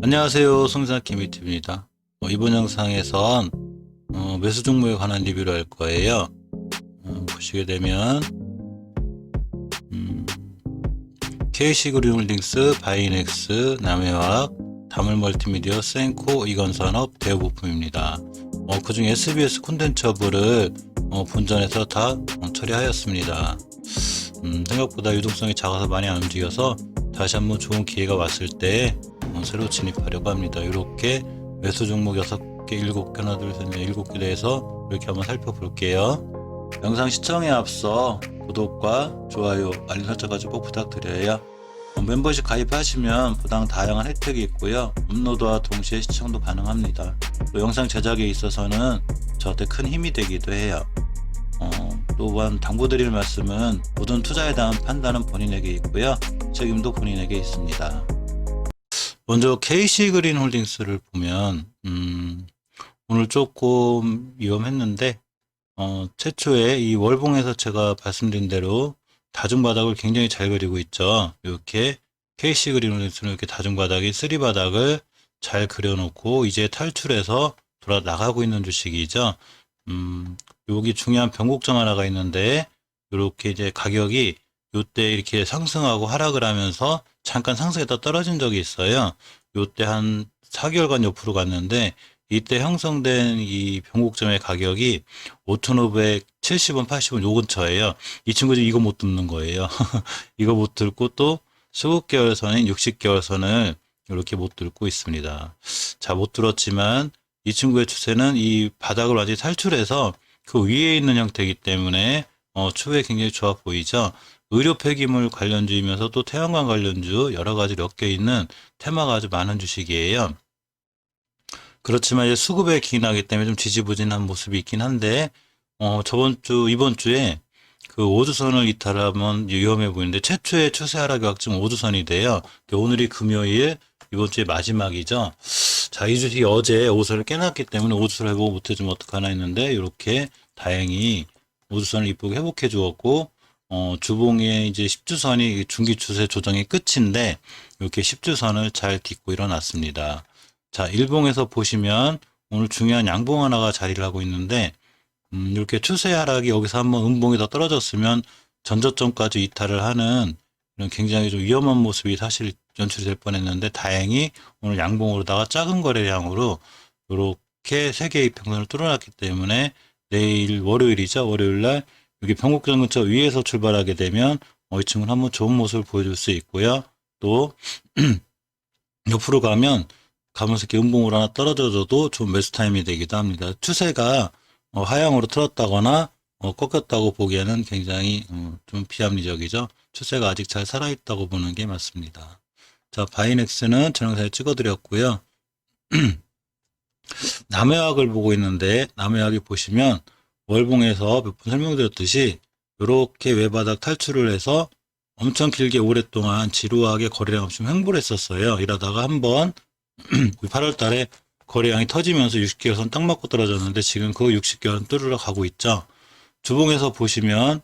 안녕하세요. 송사 김희TV입니다. 이번 영상에선 매수 종목에 관한 리뷰를 할 거예요. 보시게 되면 KC그린홀딩스, 바이넥스, 남해화학, 다물멀티미디어, 센코, 이건산업, 대우부품입니다. 그중 SBS 콘텐츠업을 본전에서 다 처리하였습니다. 생각보다 유동성이 작아서 많이 안 움직여서 다시 한번 좋은 기회가 왔을 때 새로 진입하려고 합니다. 이렇게 매수 종목 6개, 7개, 하나, 둘, 셋, 넷, 7개 대해서 이렇게 한번 살펴볼게요. 영상 시청에 앞서 구독과 좋아요, 알림 설정까지 꼭 부탁드려요. 멤버십 가입하시면 부당 다양한 혜택이 있고요. 업로드와 동시에 시청도 가능합니다. 또 영상 제작에 있어서는 저한테 큰 힘이 되기도 해요. 또한 당부드릴 말씀은 모든 투자에 대한 판단은 본인에게 있고요. 책임도 본인에게 있습니다. 먼저 KC그린홀딩스를 보면 오늘 조금 위험했는데 최초에 이 월봉에서 제가 말씀드린 대로 다중바닥을 굉장히 잘 그리고 있죠. 이렇게 KC그린홀딩스는 이렇게 다중바닥이 3바닥을 잘 그려놓고 이제 탈출해서 돌아 나가고 있는 주식이죠. 여기 중요한 변곡점 하나가 있는데 이렇게 이제 가격이 요때 이렇게 상승하고 하락을 하면서 잠깐 상승했다 떨어진 적이 있어요. 요때 한 4개월간 옆으로 갔는데 이때 형성된 이 변곡점의 가격이 5,570원, 80원 요 근처예요. 이 친구들이 이거 못 뚫는 거예요. 이거 못 뚫고 또 15개월 선인 60개월 선을 이렇게 못 뚫고 있습니다. 자, 못 뚫었지만 이 친구의 추세는 이 바닥을 완전히 탈출해서 그 위에 있는 형태이기 때문에 추후에 굉장히 좋아 보이죠. 의료 폐기물 관련주이면서 또 태양광 관련주 여러 가지 엮여 있는 테마가 아주 많은 주식이에요. 그렇지만 이제 수급에 기인하기 때문에 좀 지지부진한 모습이 있긴 한데 이번 주에 그 5주선을 이탈하면 위험해 보이는데 최초의 추세 하락이 확증 5주선이 돼요. 오늘이 금요일, 이번 주의 마지막이죠. 자, 이 주식이 어제 5주선을 깨놨기 때문에 5주선을 회복 못해주면 어떡하나 했는데 이렇게 다행히 5주선을 이쁘게 회복해 주었고 주봉의 이제 10주선이 중기 추세 조정의 끝인데 이렇게 10주선을 잘 딛고 일어났습니다. 자, 일봉에서 보시면 오늘 중요한 양봉 하나가 자리를 하고 있는데 이렇게 추세 하락이 여기서 한번 음봉이 더 떨어졌으면 전저점까지 이탈을 하는 이런 굉장히 좀 위험한 모습이 사실 연출이 될 뻔했는데 다행히 오늘 양봉으로다가 작은 거래량으로 이렇게 세 개의 이평선을 뚫어놨기 때문에 내일 월요일이죠. 월요일날 여기 변곡점 근처 위에서 출발하게 되면 이 친구는 한번 좋은 모습을 보여줄 수 있고요. 또 옆으로 가면 가면서 이렇게 음봉으로 하나 떨어져줘도 좋은 매수 타임이 되기도 합니다. 추세가 하향으로 틀었다거나 꺾였다고 보기에는 굉장히 좀 비합리적이죠. 추세가 아직 잘 살아있다고 보는 게 맞습니다. 자, 바이넥스는 전형사에 찍어드렸고요. 남해학을 보고 있는데 남해학이 보시면 월봉에서 몇 번 설명드렸듯이 이렇게 외바닥 탈출을 해서 엄청 길게 오랫동안 지루하게 거래량 없이 횡보를 했었어요. 이러다가 한번 8월 달에 거래량이 터지면서 60개월선 딱 맞고 떨어졌는데 지금 그 60개월은 뚫으러 가고 있죠. 주봉에서 보시면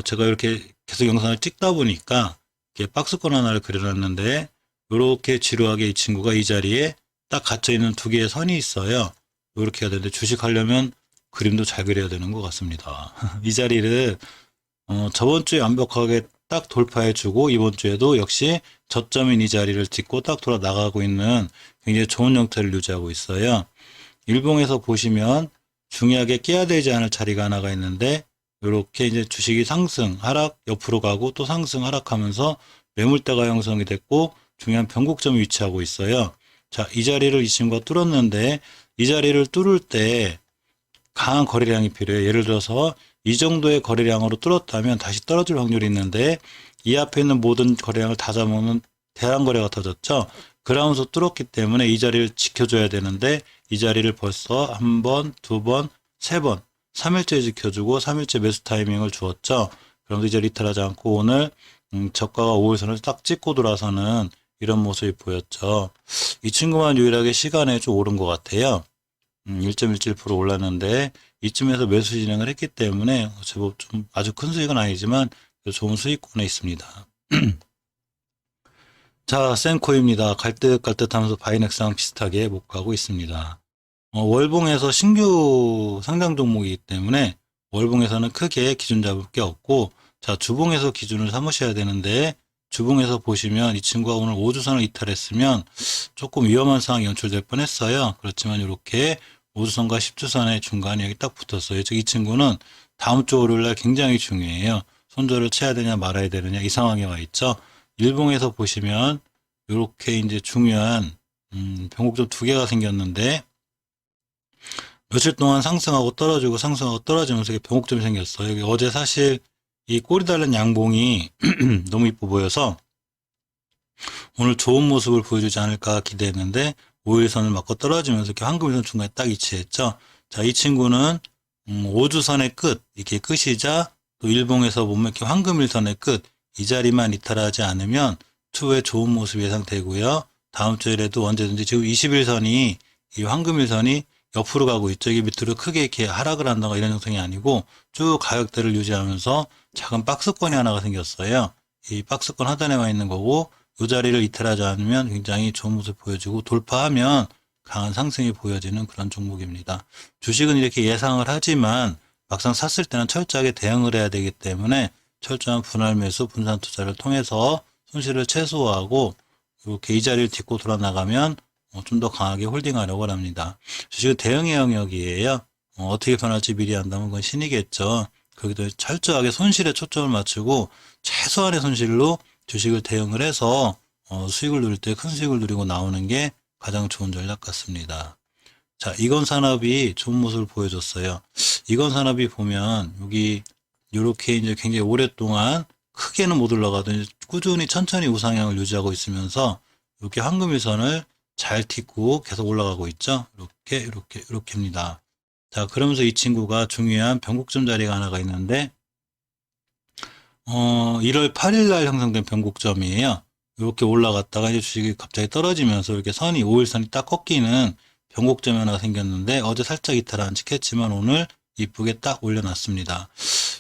제가 이렇게 계속 영상을 찍다 보니까 이렇게 박스권 하나를 그려놨는데 이렇게 지루하게 이 친구가 이 자리에 딱 갇혀있는 두 개의 선이 있어요. 이렇게 해야 되는데 주식하려면 그림도 잘 그려야 되는 것 같습니다. 이 자리를 저번 주에 완벽하게 딱 돌파해주고 이번 주에도 역시 저점인 이 자리를 딛고 딱 돌아 나가고 있는 굉장히 좋은 형태를 유지하고 있어요. 일봉에서 보시면 중요하게 깨야 되지 않을 자리가 하나가 있는데 이렇게 이제 주식이 상승, 하락, 옆으로 가고 또 상승, 하락하면서 매물대가 형성이 됐고 중요한 변곡점이 위치하고 있어요. 자, 이 자리를 이 친구가 뚫었는데 이 자리를 뚫을 때 강한 거래량이 필요해요. 예를 들어서 이 정도의 거래량으로 뚫었다면 다시 떨어질 확률이 있는데 이 앞에 있는 모든 거래량을 다 잡아먹는 대량거래가 터졌죠. 그러면서 뚫었기 때문에 이 자리를 지켜줘야 되는데 이 자리를 벌써 한 번, 두 번, 세 번, 3일째 지켜주고 3일째 매수 타이밍을 주었죠. 그럼 이제 리탈하지 않고 오늘 저가가 5일선을 딱 찍고 돌아서는 이런 모습이 보였죠. 이 친구만 유일하게 시간에 좀 오른 것 같아요. 1.17% 올랐는데 이쯤에서 매수 진행을 했기 때문에 제법 좀 아주 큰 수익은 아니지만 좋은 수익권에 있습니다. 자, 센코입니다. 갈듯갈듯 하면서 바이넥스랑 비슷하게 목가고 있습니다. 월봉에서 신규 상장 종목이기 때문에 월봉에서는 크게 기준 잡을 게 없고, 자, 주봉에서 기준을 삼으셔야 되는데, 주봉에서 보시면 이 친구가 오늘 5주선을 이탈했으면 조금 위험한 상황이 연출될 뻔했어요. 그렇지만 이렇게 5주선과 10주선의 중간이 여기 딱 붙었어요. 즉, 이 친구는 다음 주 월요일날 굉장히 중요해요. 손절을 쳐야 되냐 말아야 되느냐 이 상황에 와 있죠. 일봉에서 보시면 이렇게 이제 중요한 변곡점 두 개가 생겼는데, 며칠 동안 상승하고 떨어지고 상승하고 떨어지면서 이게 변곡점이 생겼어요. 여기 어제 사실 이 꼬리 달린 양봉이 너무 이뻐 보여서 오늘 좋은 모습을 보여주지 않을까 기대했는데 5일선을 맞고 떨어지면서 이렇게 황금일선 중간에 딱 위치했죠. 자, 이 친구는 5주선의 끝, 이게 끝이자 또 일봉에서 보면 이렇게 황금일선의 끝, 이 자리만 이탈하지 않으면 추후에 좋은 모습 예상되고요. 다음 주에라도 언제든지 지금 21선이 이 황금일선이 옆으로 가고 있죠. 이게 밑으로 크게 이렇게 하락을 한다거나 이런 형성이 아니고 쭉 가격대를 유지하면서 작은 박스권이 하나가 생겼어요. 이 박스권 하단에 와 있는 거고 이 자리를 이탈하지 않으면 굉장히 좋은 모습 보여주고 돌파하면 강한 상승이 보여지는 그런 종목입니다. 주식은 이렇게 예상을 하지만 막상 샀을 때는 철저하게 대응을 해야 되기 때문에 철저한 분할 매수, 분산 투자를 통해서 손실을 최소화하고 이렇게 이 자리를 딛고 돌아 나가면 좀 더 강하게 홀딩하려고 합니다. 주식은 대응의 영역이에요. 어떻게 변할지 미리 한다면 그건 신이겠죠. 거기도 철저하게 손실에 초점을 맞추고 최소한의 손실로 주식을 대응을 해서 수익을 누릴 때 큰 수익을 누리고 나오는 게 가장 좋은 전략 같습니다. 자, 이건산업이 좋은 모습을 보여줬어요. 이건산업이 보면 여기 이렇게 이제 굉장히 오랫동안 크게는 못 올라가더니 꾸준히 천천히 우상향을 유지하고 있으면서 이렇게 황금일선을 잘 딛고 계속 올라가고 있죠. 이렇게입니다. 자, 그러면서 이 친구가 중요한 변곡점 자리가 하나가 있는데 1월 8일 날 형성된 변곡점이에요. 이렇게 올라갔다가 이제 주식이 갑자기 떨어지면서 이렇게 선이 5일선이 딱 꺾이는 변곡점이 하나가 생겼는데 어제 살짝 이탈 안 찍혔지만 오늘 이쁘게 딱 올려놨습니다.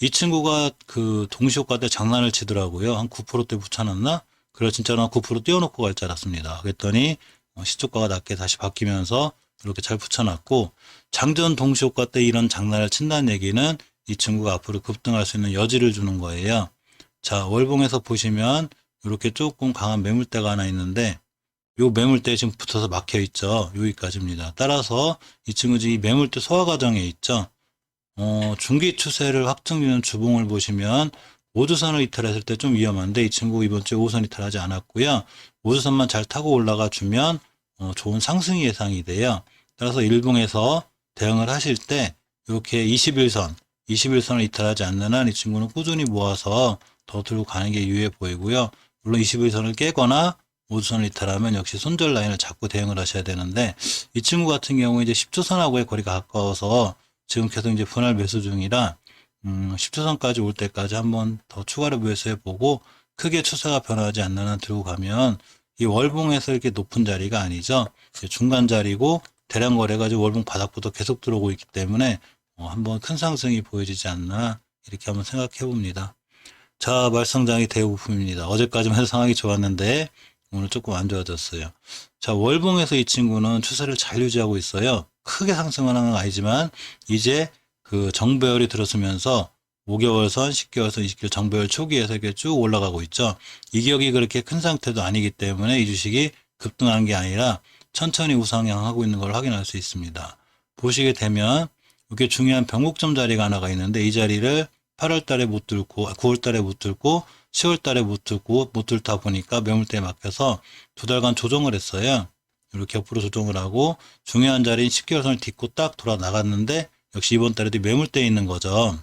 이 친구가 그 동시효과 때 장난을 치더라고요. 한 9%대 붙여놨나? 그래 진짜로 한 9% 띄워놓고 갈 줄 알았습니다. 그랬더니 시초가가 낮게 다시 바뀌면서 이렇게 잘 붙여놨고 장전 동시효과 때 이런 장난을 친다는 얘기는 이 친구가 앞으로 급등할 수 있는 여지를 주는 거예요. 자, 월봉에서 보시면 이렇게 조금 강한 매물대가 하나 있는데 요 매물대에 지금 붙어서 막혀 있죠. 여기까지입니다. 따라서 이 친구 지금 매물대 소화 과정에 있죠. 중기 추세를 확증주는 주봉을 보시면 5주선을 이탈했을 때 좀 위험한데 이 친구 이번 주에 5선 이탈하지 않았고요. 5주선만 잘 타고 올라가 주면 좋은 상승이 예상이 돼요. 따라서 일봉에서 대응을 하실 때 이렇게 21선을 이탈하지 않는 한 이 친구는 꾸준히 모아서 더 들고 가는 게 유효해 보이고요. 물론 21선을 깨거나 5주선을 이탈하면 역시 손절 라인을 잡고 대응을 하셔야 되는데 이 친구 같은 경우에 이제 10주선하고의 거리가 가까워서 지금 계속 이제 분할 매수 중이라 10주선까지 올 때까지 한번 더 추가로 매수해 보고 크게 추세가 변하지 않는 한 들고 가면 이 월봉에서 이렇게 높은 자리가 아니죠. 중간 자리고 대량 거래가 지금 월봉 바닥부터 계속 들어오고 있기 때문에 한번 큰 상승이 보여지지 않나 이렇게 한번 생각해 봅니다. 자, 말썽장이 대부품입니다. 어제까지만 해도 상황이 좋았는데 오늘 조금 안 좋아졌어요. 자, 월봉에서 이 친구는 추세를 잘 유지하고 있어요. 크게 상승하는 건 아니지만 이제 그 정배열이 들어서면서 5개월선, 10개월선, 20개월 정배열 초기에서 이렇게 쭉 올라가고 있죠. 이격이 그렇게 큰 상태도 아니기 때문에 이 주식이 급등한 게 아니라 천천히 우상향하고 있는 걸 확인할 수 있습니다. 보시게 되면 이게 중요한 변곡점 자리가 하나가 있는데 이 자리를 8월 달에 못 뚫고 9월 달에 못 뚫고 10월 달에 못 뚫다 보니까 매물대에 막혀서 2달간 조정을 했어요. 이렇게 옆으로 조정을 하고 중요한 자리인 10개월선을 딛고 딱 돌아 나갔는데 역시 이번 달에도 매물대에 있는 거죠.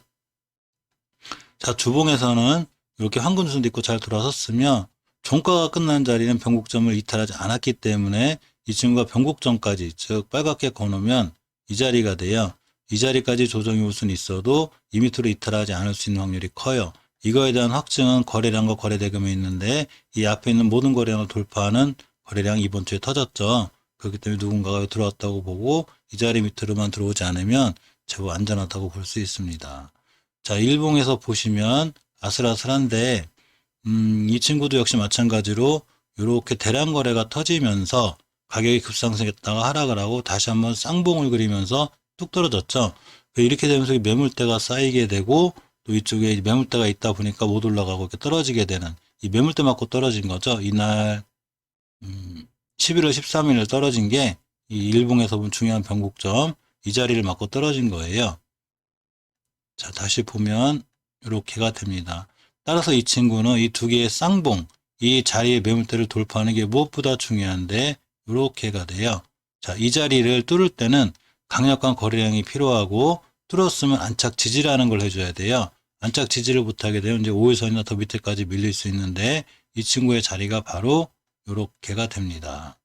자, 주봉에서는 이렇게 황금선 딛고 잘 돌아섰으며 종가가 끝난 자리는 변곡점을 이탈하지 않았기 때문에 이 친구가 변곡점까지 즉 빨갛게 거놓으면 이 자리가 돼요. 이 자리까지 조정이 올 수는 있어도 이 밑으로 이탈하지 않을 수 있는 확률이 커요. 이거에 대한 확증은 거래량과 거래대금에 있는데 이 앞에 있는 모든 거래량을 돌파하는 거래량이 이번 주에 터졌죠. 그렇기 때문에 누군가가 들어왔다고 보고 이 자리 밑으로만 들어오지 않으면 제법 안전하다고 볼 수 있습니다. 자, 일봉에서 보시면 아슬아슬한데 이 친구도 역시 마찬가지로 이렇게 대량 거래가 터지면서 가격이 급상승했다가 하락을 하고 다시 한번 쌍봉을 그리면서 뚝 떨어졌죠. 이렇게 되면서 이 매물대가 쌓이게 되고 또 이쪽에 매물대가 있다 보니까 못 올라가고 이렇게 떨어지게 되는 이 매물대 맞고 떨어진 거죠. 이날 11월 13일 떨어진 게 이 일봉에서 본 중요한 변곡점 이 자리를 맞고 떨어진 거예요. 자, 다시 보면 이렇게가 됩니다. 따라서 이 친구는 이 두 개의 쌍봉, 이 자리의 매물대를 돌파하는 게 무엇보다 중요한데 이렇게가 돼요. 자, 이 자리를 뚫을 때는 강력한 거래량이 필요하고 뚫었으면 안착 지지라는 걸 해줘야 돼요. 안착 지지를 못하게 되면 이제 5일선이나 더 밑에까지 밀릴 수 있는데 이 친구의 자리가 바로 이렇게가 됩니다.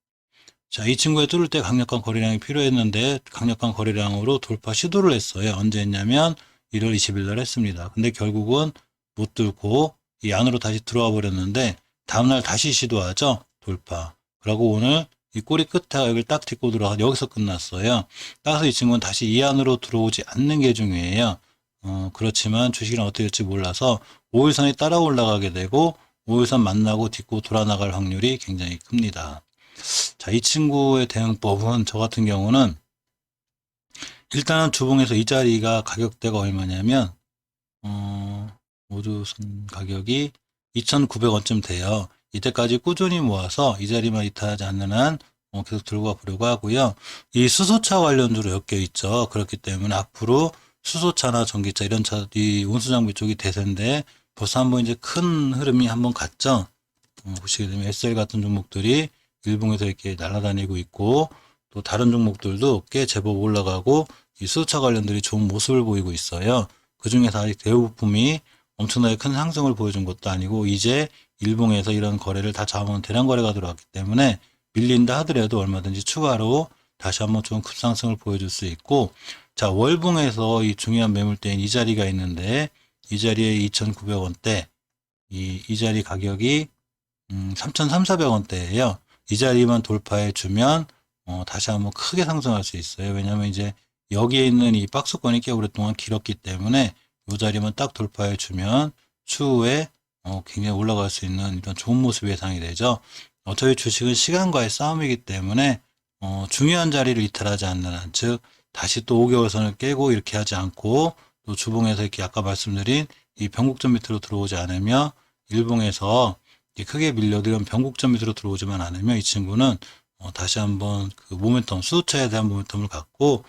자, 이 친구의 뚫을 때 강력한 거래량이 필요했는데 강력한 거래량으로 돌파 시도를 했어요. 언제 했냐면 1월 20일 날 했습니다. 근데 결국은 못 뚫고 이 안으로 다시 들어와 버렸는데 다음날 다시 시도하죠. 돌파. 그리고 오늘 이 꼬리 끝에 여기를 딱 딛고 들어가 여기서 끝났어요. 따라서 이 친구는 다시 이 안으로 들어오지 않는 게 중요해요. 그렇지만 주식은 어떻게 될지 몰라서 5일선이 따라 올라가게 되고 5일선 만나고 딛고 돌아 나갈 확률이 굉장히 큽니다. 자, 이 친구의 대응법은 저 같은 경우는 일단은 주봉에서 이 자리가 가격대가 얼마냐면 모두 선 가격이 2,900원쯤 돼요. 이때까지 꾸준히 모아서 이 자리만 이탈하지 않는 한 계속 들고 가보려고 하고요. 이 수소차 관련주로 엮여 있죠. 그렇기 때문에 앞으로 수소차나 전기차 이런 차, 이 운수장비 쪽이 대세인데 벌써 한번 이제 큰 흐름이 한번 갔죠. 보시게 되면 SL 같은 종목들이 일봉에서 이렇게 날아다니고 있고 또 다른 종목들도 꽤 제법 올라가고 이 수소차 관련들이 좋은 모습을 보이고 있어요. 그 중에서 아직 대우부품이 엄청나게 큰 상승을 보여준 것도 아니고 이제 일봉에서 이런 거래를 다 잡아먹은 대량 거래가 들어왔기 때문에 밀린다 하더라도 얼마든지 추가로 다시 한번 좋은 급상승을 보여줄 수 있고 자 월봉에서 이 중요한 매물대인 이 자리가 있는데 이 자리에 2,900원대 이 자리 가격이 3,300~400원대예요. 이 자리만 돌파해 주면 다시 한번 크게 상승할 수 있어요. 왜냐하면 이제 여기에 있는 이 박스권이 꽤 오랫동안 길었기 때문에 이 자리만 딱 돌파해 주면 추후에 굉장히 올라갈 수 있는 이런 좋은 모습이 예상이 되죠. 어차피 주식은 시간과의 싸움이기 때문에 중요한 자리를 이탈하지 않는 한, 즉 다시 또 5개월 선을 깨고 이렇게 하지 않고 또 주봉에서 이렇게 아까 말씀드린 이 변곡점 밑으로 들어오지 않으며 일봉에서 크게 밀려들은 변곡점 밑으로 들어오지만 않으면 이 친구는 다시 한번 그 모멘텀, 수요차에 대한 모멘텀을 갖고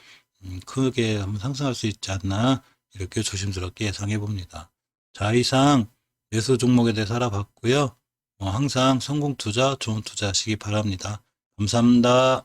크게 한번 상승할 수 있지 않나 이렇게 조심스럽게 예상해 봅니다. 자, 이상 매수 종목에 대해서 알아봤고요. 항상 성공 투자, 좋은 투자 하시기 바랍니다. 감사합니다.